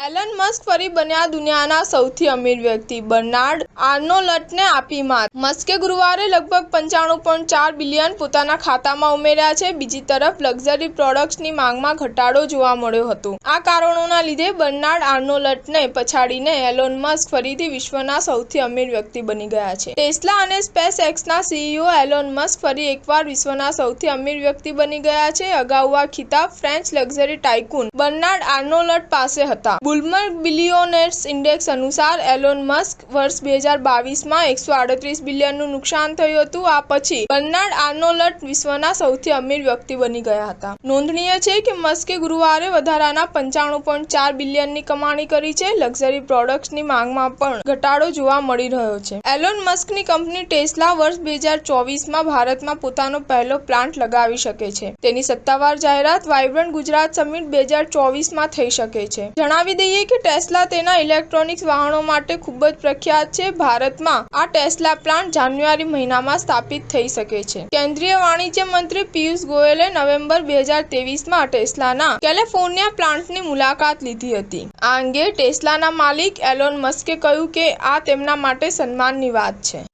Allan Musk ફરી બન્યા દુનિયાના સૌથી અમીર વ્યક્તિ, બર્નાર્ડ આર્નોલ્ટને આપી માત. મસ્કે ગુરુવારે લગભગ 95.4 બિલિયન પોતાના ખાતામાં ઉમેર્યા છે. બીજી તરફ લક્ઝરી પ્રોડક્ટ્સની માંગમાં ઘટાડો જોવા મળ્યો હતો. આ કારણોના લીધે બર્નાર્ડ આર્નોલ્ટને પછાડીને એલોન મસ્ક ફરીથી વિશ્વના સૌથી અમીર વ્યક્તિ બની ગયા છે. ટેસ્લા અને સ્પેસએક્સના સીઈઓ એલોન મસ્ક ફરી એકવાર વિશ્વના સૌથી અમીર વ્યક્તિ બની ગયા છે. અગાઉ આ ખિતાબ ફ્રેન્ચ લક્ઝરી ટાઇકૂન બર્નાર્ડ આર્નોલ્ટ પાસે હતા. બ્લૂમબર્ગ બિલિયોનેર્સ ઇન્ડેક્સ અનુસાર એલોન મસ્ક વર્ષ 2022માં 138 બિલિયનનું નુકસાન થયું હતું. આ પછી બર્નાર્ડ આર્નોલ્ટ વિશ્વના સૌથી અમીર વ્યક્તિ બની ગયા હતા. નોંધનીય છે કે મસ્કે ગુરુવારે વધારાના 95.4 બિલિયનની કમાણી કરી છે. લક્ઝરી પ્રોડક્ટ્સની માંગમાં પણ ઘટાડો જોવા મળી રહ્યો છે. એલોન મસ્કની કંપની ટેસ્લા વર્ષ 2024માં ભારતમાં પોતાનો પહેલો પ્લાન્ટ લગાવી શકે છે. તેની સત્તાવાર જાહેરાત વાઇબ્રન્ટ ગુજરાત સમિટ 2024માં થઈ શકે છે. જણાવી દઈએ કે ટેસ્લા તેના ઇલેક્ટ્રોનિક્સ વાહનો માટે ખૂબ જ પ્રખ્યાત છે. ભારતમાં આ ટેસ્લા પ્લાન્ટ જાન્યુઆરી મહિનામાં સ્થાપિત થઈ શકે છે. કેન્દ્રીય વાણિજ્ય મંત્રી પિયુષ ગોયલે નવેમ્બર 2023માં ટેસ્લાના કેલિફોર્નિયા પ્લાન્ટની મુલાકાત લીધી હતી. આ અંગે ટેસ્લાના માલિક એલોન મસ્કે કહ્યું કે આ તેમના માટે સન્માનની વાત છે.